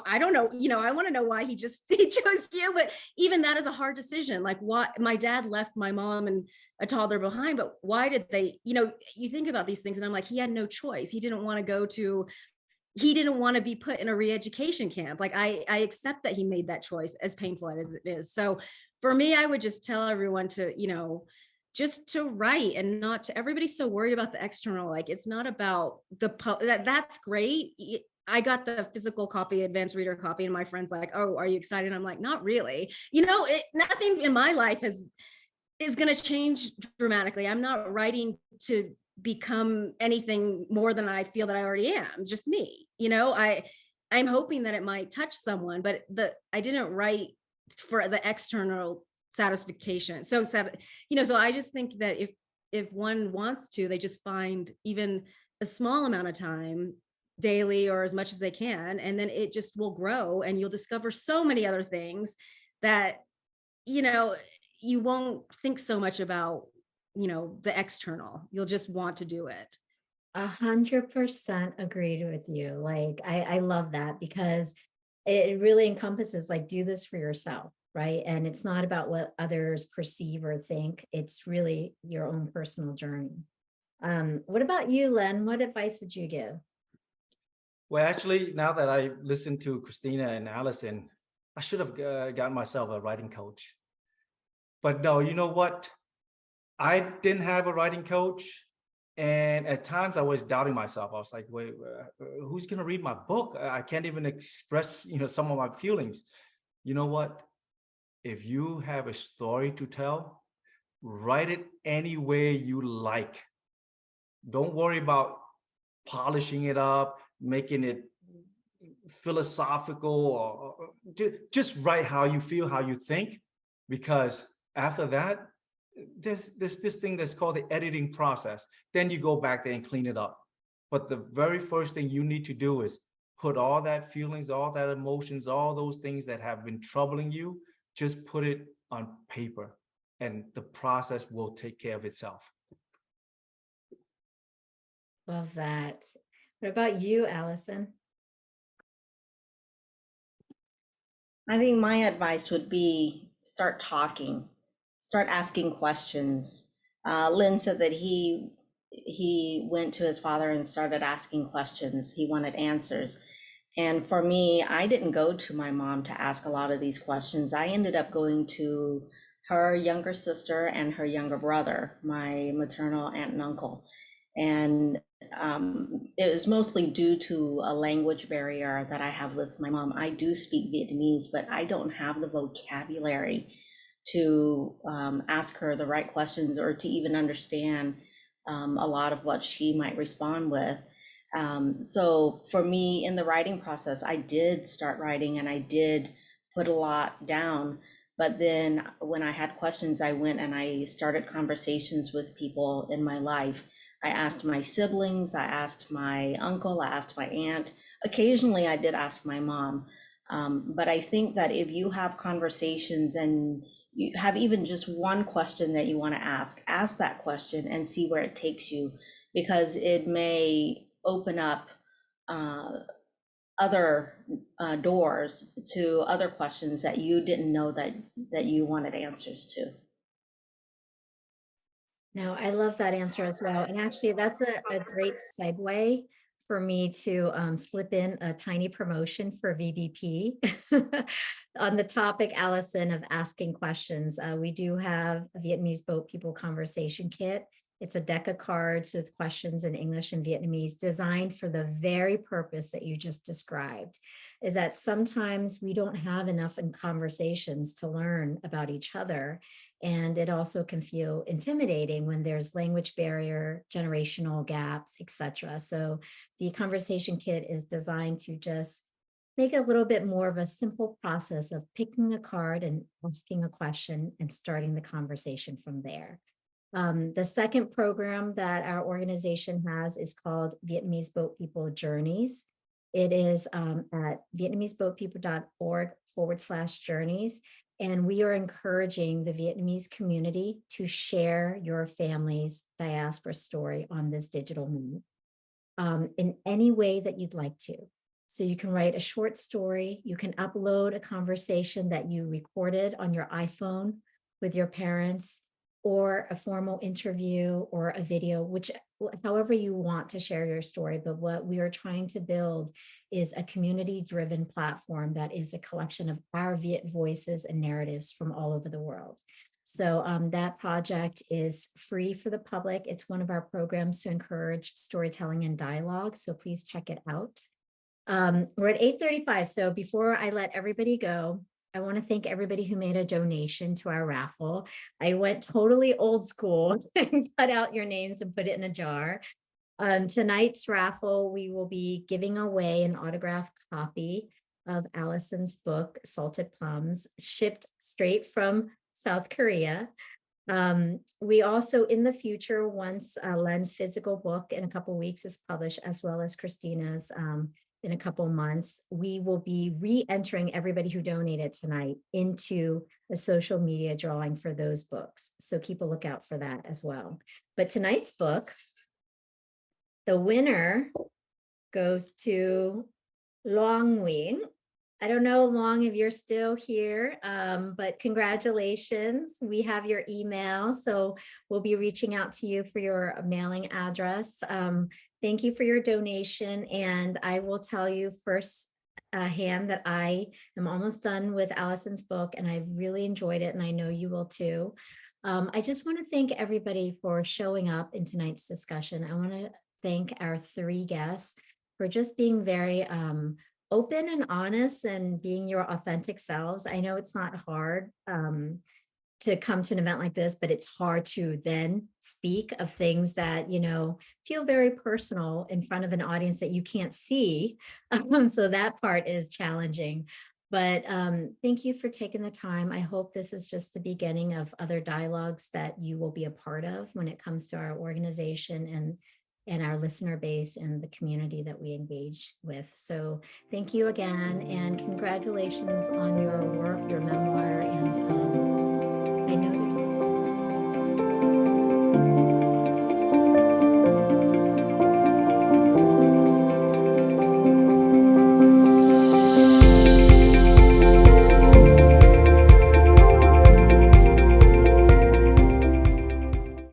I don't know, I want to know why he chose you, but even that is a hard decision. Like, why my dad left my mom and a toddler behind, but why did they, you think about these things, and I'm like, he had no choice. He didn't want to be put in a re-education camp. Like, I accept that he made that choice, as painful as it is. So for me, I would just tell everyone to, just to write, and not to, everybody's so worried about the external. Like, it's not about that's great. I got the physical copy, advanced reader copy, and my friend's like, oh, are you excited? I'm like, not really. Nothing in my life is going to change dramatically. I'm not writing to become anything more than I feel that I already am. Just me, I'm hoping that it might touch someone, but I didn't write for the external satisfaction. So so I just think that if one wants to, they just find even a small amount of time daily or as much as they can, and then it just will grow, and you'll discover so many other things that you won't think so much about the external. You'll just want to do it. 100% agreed with you. Like, I love that, because it really encompasses, like, do this for yourself, right? And it's not about what others perceive or think. It's really your own personal journey. What about you, Len? What advice would you give? Well, actually, now that I listened to Christina and Alison, I should have gotten myself a writing coach. But no, you know what? I didn't have a writing coach. And at times I was doubting myself. I was like, wait, who's going to read my book? I can't even express, some of my feelings. You know what? If you have a story to tell, write it any way you like. Don't worry about polishing it up, making it philosophical, or just write how you feel, how you think, because after that, there's this thing that's called the editing process. Then you go back there and clean it up. But the very first thing you need to do is put all that feelings, all that emotions, all those things that have been troubling you, just put it on paper, and the process will take care of itself. Love that. What about you, Alison? I think my advice would be start talking, start asking questions. Len said that he went to his father and started asking questions. He wanted answers. And for me, I didn't go to my mom to ask a lot of these questions. I ended up going to her younger sister and her younger brother, my maternal aunt and uncle. And it was mostly due to a language barrier that I have with my mom. I do speak Vietnamese, but I don't have the vocabulary to ask her the right questions or to even understand a lot of what she might respond with. So for me, in the writing process, I did start writing and I did put a lot down. But then when I had questions, I went and I started conversations with people in my life. I asked my siblings, I asked my uncle, I asked my aunt. Occasionally, I did ask my mom. But I think that if you have conversations and you have even just one question that you want to ask that question and see where it takes you, because it may open up other doors to other questions that you didn't know that you wanted answers to. No, I love that answer as well. And actually, that's a great segue for me to slip in a tiny promotion for VBP. On the topic, Alison, of asking questions. We do have a Vietnamese Boat People conversation kit. It's a deck of cards with questions in English and Vietnamese, designed for the very purpose that you just described, is that sometimes we don't have enough in conversations to learn about each other. And it also can feel intimidating when there's language barrier, generational gaps, etc. So the conversation kit is designed to just make it a little bit more of a simple process of picking a card and asking a question and starting the conversation from there. The second program that our organization has is called Vietnamese Boat People Journeys. It is at vietnameseboatpeople.org/journeys. And we are encouraging the Vietnamese community to share your family's diaspora story on this digital medium in any way that you'd like to. So you can write a short story, you can upload a conversation that you recorded on your iPhone with your parents, or a formal interview or a video, which however you want to share your story. But what we are trying to build is a community-driven platform that is a collection of our Viet voices and narratives from all over the world. So that project is free for the public. It's one of our programs to encourage storytelling and dialogue. So please check it out. We're at 8:35. So before I let everybody go, I want to thank everybody who made a donation to our raffle. I went totally old school and cut out your names and put it in a jar. Tonight's raffle, we will be giving away an autographed copy of Alison's book, Salted Plums, shipped straight from South Korea. We also, in the future, once Len's physical book in a couple of weeks is published, as well as Christina's in a couple of months, we will be re-entering everybody who donated tonight into a social media drawing for those books. So keep a lookout for that as well. But tonight's book, the winner goes to Long Nguyen. I don't know, Long, if you're still here, but congratulations. We have your email, so we'll be reaching out to you for your mailing address. Thank you for your donation, and I will tell you first hand that I am almost done with Alison's book, and I've really enjoyed it, and I know you will too. I just want to thank everybody for showing up in tonight's discussion. I want to thank our 3 guests for just being very open and honest and being your authentic selves. I know it's not hard to come to an event like this, but it's hard to then speak of things that, you know, feel very personal in front of an audience that you can't see. So that part is challenging. But thank you for taking the time. I hope this is just the beginning of other dialogues that you will be a part of when it comes to our organization and our listener base and the community that we engage with. So thank you again, and congratulations on your work, your memoir, and